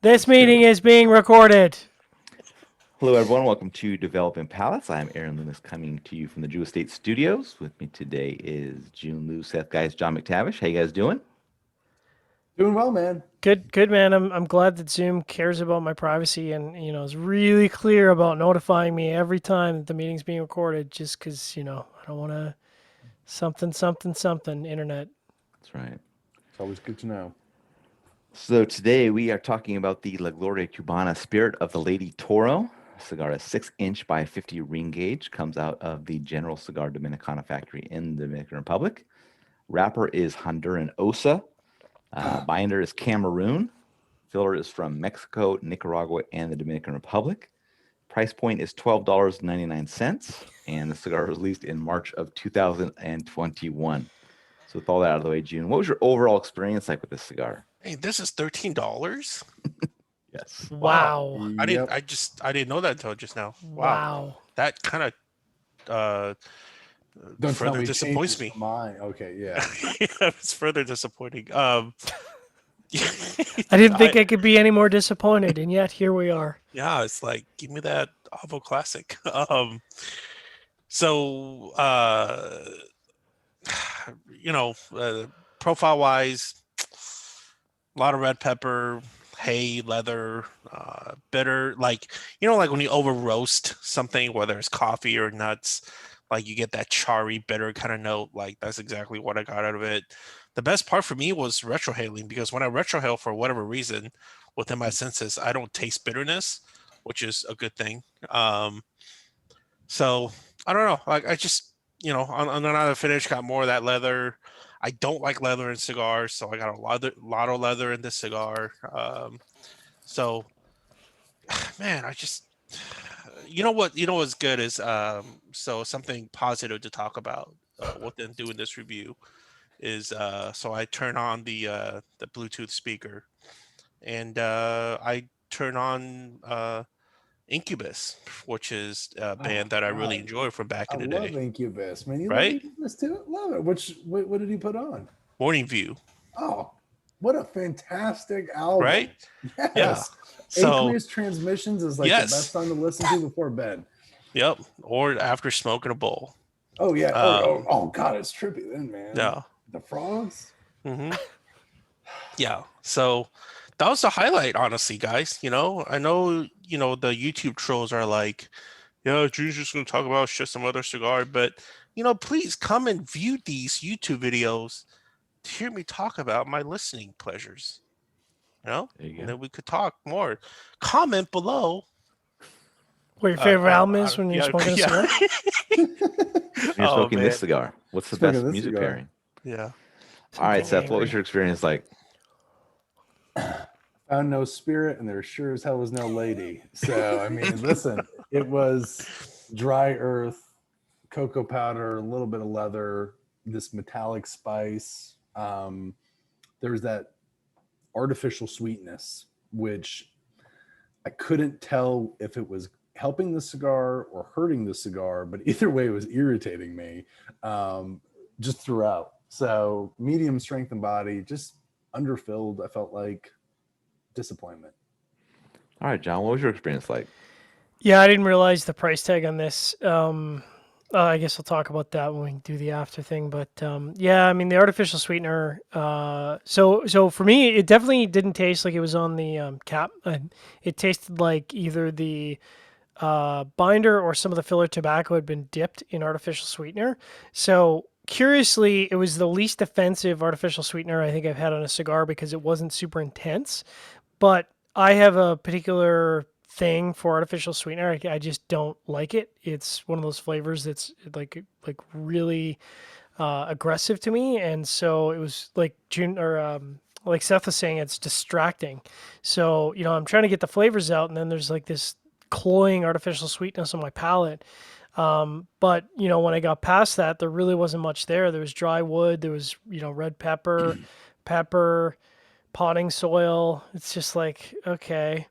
This meeting is being recorded. Hello, everyone. Welcome to Developing Palates. I'm Aaron Loomis coming to you from the Jew Estate Studios. With me today is Jiunn, Lou, Seth, guys, John McTavish. How you guys doing? Doing well, man. Good man. I'm glad that Zoom cares about my privacy and is really clear about notifying me every time that the meeting's being recorded. Just because I don't want to something internet. That's right. It's always good to know. So today we are talking about the La Gloria Cubana Spirit of the Lady Toro. Cigar is 6-inch by 50 ring gauge. Comes out of the General Cigar Dominicana factory in the Dominican Republic. Wrapper is Honduran Osa. Binder is Cameroon. Filler is from Mexico, Nicaragua, and the Dominican Republic. Price point is $12.99, and the cigar was released in March of 2021. So with all that out of the way, June, what was your overall experience like with this cigar? Hey, this is $13. Yes. Wow. I didn't know that until just now. Wow. That kind of Don't tell further me disappoints changes me. mine. Okay, yeah. It's further disappointing. I didn't think I could be any more disappointed, and yet here we are. Yeah, it's like, give me that Avo Classic. Profile wise, a lot of red pepper, hay, leather, bitter. Like when you over roast something, whether it's coffee or nuts, like you get that charry, bitter kind of note. Like that's exactly what I got out of it. The best part for me was retrohaling, because when I retrohale, for whatever reason, within my senses, I don't taste bitterness, which is a good thing. So I don't know. Like I just, on another finish, got more of that leather. I don't like leather in cigars, so I got a lot of leather in this cigar. So, man, I just, what's good is, so something positive to talk about within doing this review is, so I turn on the Bluetooth speaker, and I turn on Incubus, which is a band that I really enjoy from back in the day. I love Incubus, man. You Right? love Incubus too? Love it. What did you put on? Morning View, Oh, what a fantastic album. right? Yes. Yeah. So, Aqueous Transmissions is like Yes. the best song to listen to before bed. yep. Or after smoking a bowl. Oh, yeah. Oh, God, it's trippy then, man. Yeah. The frogs. Mm-hmm. Yeah. So that was the highlight, honestly, guys. I know, the YouTube trolls are like, yeah, Drew's just going to talk about just some other cigar. But, please come and view these YouTube videos to hear me talk about my listening pleasures. There you go. And then we could talk more. Comment below. What your favorite album is when you're yeah, smoking a yeah. cigar? When you're smoking man. this cigar, what's the Smoking best this music cigar. pairing? Yeah. All right, Something Seth, what was angry. your experience like? Found no spirit, and there sure as hell was no lady. So, I mean, listen, it was dry earth, cocoa powder, a little bit of leather, this metallic spice. There's that artificial sweetness, which I couldn't tell if it was helping the cigar or hurting the cigar, but either way, it was irritating me just throughout. So, medium strength and body, just underfilled. I felt like disappointment. All right, John, what was your experience like? Yeah, I didn't realize the price tag on this. I guess I'll talk about that when we do the after thing. But yeah, I mean the artificial sweetener. So for me, it definitely didn't taste like it was on the cap. It tasted like either the binder or some of the filler tobacco had been dipped in artificial sweetener. So curiously, it was the least offensive artificial sweetener I think I've had on a cigar because it wasn't super intense. But I have a particular thing for artificial sweetener. I just don't like it. It's one of those flavors that's like really aggressive to me, and so it was like June or like Seth was saying, it's distracting. So I'm trying to get the flavors out, and then there's like this cloying artificial sweetness on my palate. But when I got past that, there really wasn't much there. There was dry wood. There was red pepper, pepper, potting soil. It's just like okay.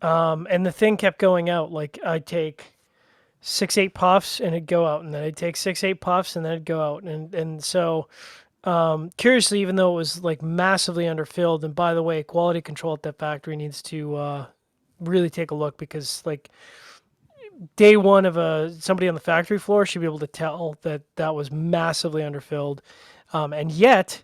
And the thing kept going out. Like I'd take 6-8 puffs and it'd go out, and then I'd take 6-8 puffs and then it'd go out, and so Curiously, even though it was like massively underfilled, and by the way, quality control at that factory needs to really take a look, because like day one of somebody on the factory floor should be able to tell that that was massively underfilled, and yet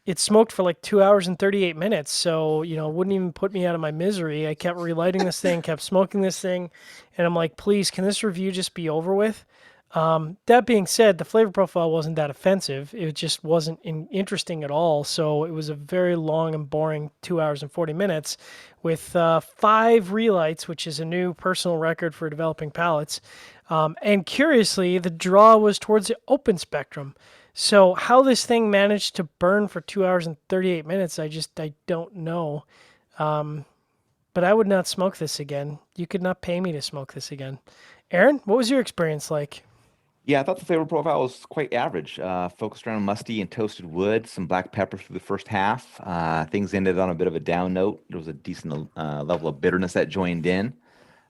it smoked for like 2 hours and 38 minutes. So, it wouldn't even put me out of my misery. I kept relighting this thing, kept smoking this thing. And I'm like, please, can this review just be over with? That being said, the flavor profile wasn't that offensive. It just wasn't interesting at all. So it was a very long and boring 2 hours and 40 minutes with 5 relights, which is a new personal record for developing palates. And curiously, the draw was towards the open spectrum. So how this thing managed to burn for 2 hours and 38 minutes, I don't know. But I would not smoke this again. You could not pay me to smoke this again. Aaron, what was your experience like? Yeah, I thought the flavor profile was quite average. Focused around musty and toasted wood, some black pepper through the first half. Things ended on a bit of a down note. There was a decent level of bitterness that joined in.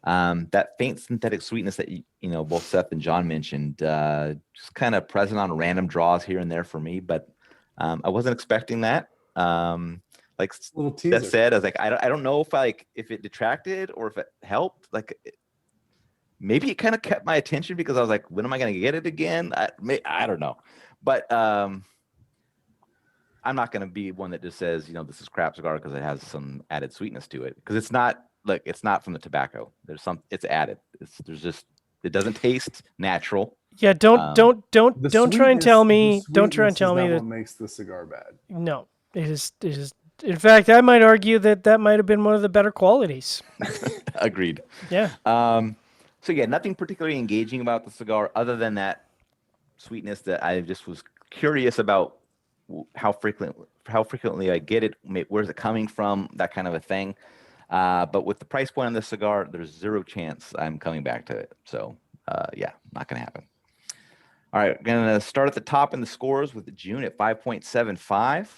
That faint synthetic sweetness that both Seth and John mentioned, just kind of present on random draws here and there for me, but I wasn't expecting that. Like Little Seth teaser. said, I was like, I don't know if it detracted or if it helped. Like maybe it kind of kept my attention because I was like, when am I going to get it again? I don't know, but I'm not going to be one that just says, this is crap cigar because it has some added sweetness to it, because it's not. Look, it's not from the tobacco. It's added. It doesn't taste natural. Yeah, don't try and tell me. Don't try and tell me that that what makes the cigar bad. no, it is. It is. In fact, I might argue that might have been one of the better qualities. Agreed. Yeah. So yeah, nothing particularly engaging about the cigar other than that sweetness that I just was curious about how frequently I get it, where's it coming from, that kind of a thing. But with the price point on this cigar, there's zero chance I'm coming back to it. So yeah, not going to happen. All right, going to start at the top in the scores with Jiunn at 5.75.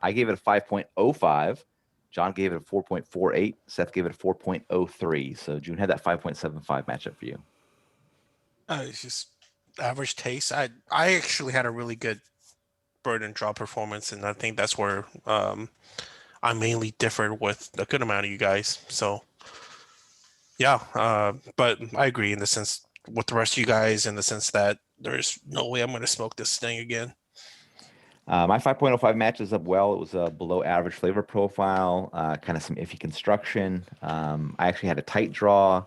I gave it a 5.05. John gave it a 4.48. Seth gave it a 4.03. So Jiunn had that 5.75 matchup for you. It's just average taste. I actually had a really good burn and draw performance, and I think that's where I mainly differed with a good amount of you guys. So yeah, but I agree in the sense with the rest of you guys, in the sense that there's no way I'm going to smoke this thing again. My 5.05 matches up well. It was a below average flavor profile, kind of some iffy construction. I actually had a tight draw,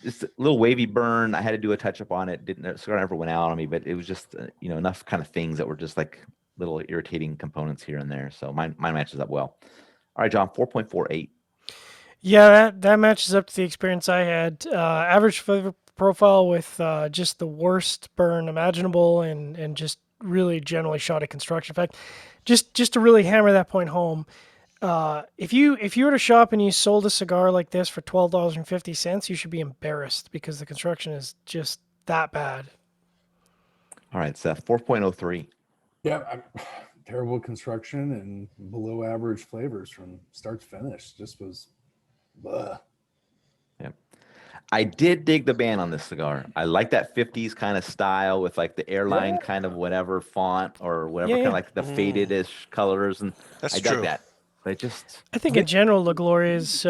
just a little wavy burn. I had to do a touch up on it. Cigar never went out on me, but it was just enough kind of things that were just like little irritating components here and there. So mine matches up well. All right, John, 4.48. Yeah, that matches up to the experience I had. Average flavor profile with just the worst burn imaginable, and just really generally shoddy construction. In fact, just to really hammer that point home, if you were to shop and you sold a cigar like this for $12.50, you should be embarrassed, because the construction is just that bad. All right, Seth, 4.03. Yeah, terrible construction and below average flavors from start to finish. Just was, bleh. Yeah. I did dig the band on this cigar. I like that 50s kind of style with like the airline kind of whatever font or whatever, kind of like the faded-ish colors, and That's I dug true. that. But I think in general, La Gloria's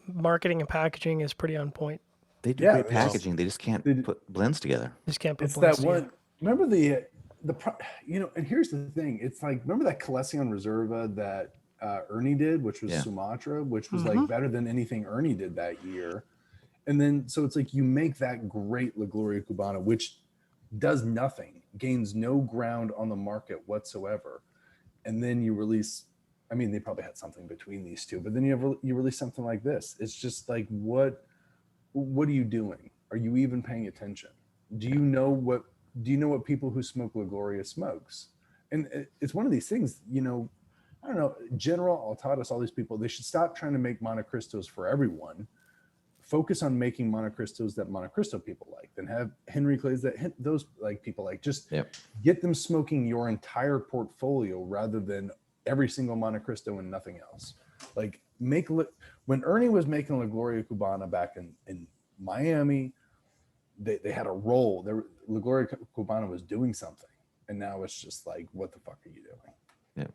marketing and packaging is pretty on point. they do great packaging. They just can't put blends together. Just can't put It's blends that together. one. Remember and here's the thing. It's like, remember that Colección Reserva that Ernie did, which was Sumatra, which was like better than anything Ernie did that year. And then, so it's like you make that great La Gloria Cubana, which does nothing, gains no ground on the market whatsoever. And then you release, I mean, they probably had something between these two, but then you release something like this. It's just like, what are you doing? Are you even paying attention? Do you know what people who smoke La Gloria smokes? And it's one of these things, I don't know, General Altadas, all these people, they should stop trying to make Montecristos for everyone. Focus on making Montecristos that Montecristo people like, then have Henry Clays that those like people like. Just get them smoking your entire portfolio rather than every single Montecristo and nothing else. Like when Ernie was making La Gloria Cubana back in Miami, they had a role. La Gloria Cubana was doing something, and now it's just like, what the fuck are you doing?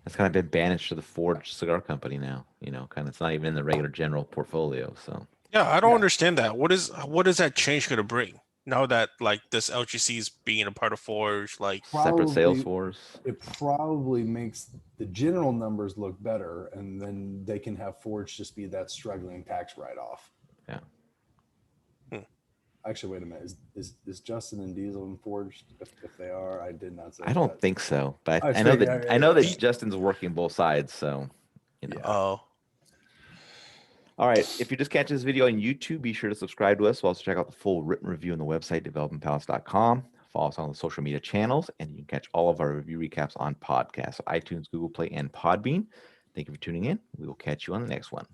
That's kind of been banished to the Forge Cigar Company now. Kind of it's not even in the regular general portfolio. So Yeah, I don't Yeah. understand that. What is that change going to bring now that like this LGC is being a part of Forge? Like, separate sales Probably- force. It probably makes the general numbers look better, and then they can have Forge just be that struggling tax write-off. Yeah. Actually, wait a minute. Is Justin and Diesel in Forged? If they are, I did not say I don't that. think so, but I I know think- that yeah, I know yeah. that Justin's working both sides. So Yeah. oh, All right. If you're just catching this video on YouTube, be sure to subscribe to us. We'll also check out the full written review on the website, developmentpalace.com. Follow us on the social media channels, and you can catch all of our review recaps on podcasts, iTunes, Google Play, and Podbean. Thank you for tuning in. We will catch you on the next one.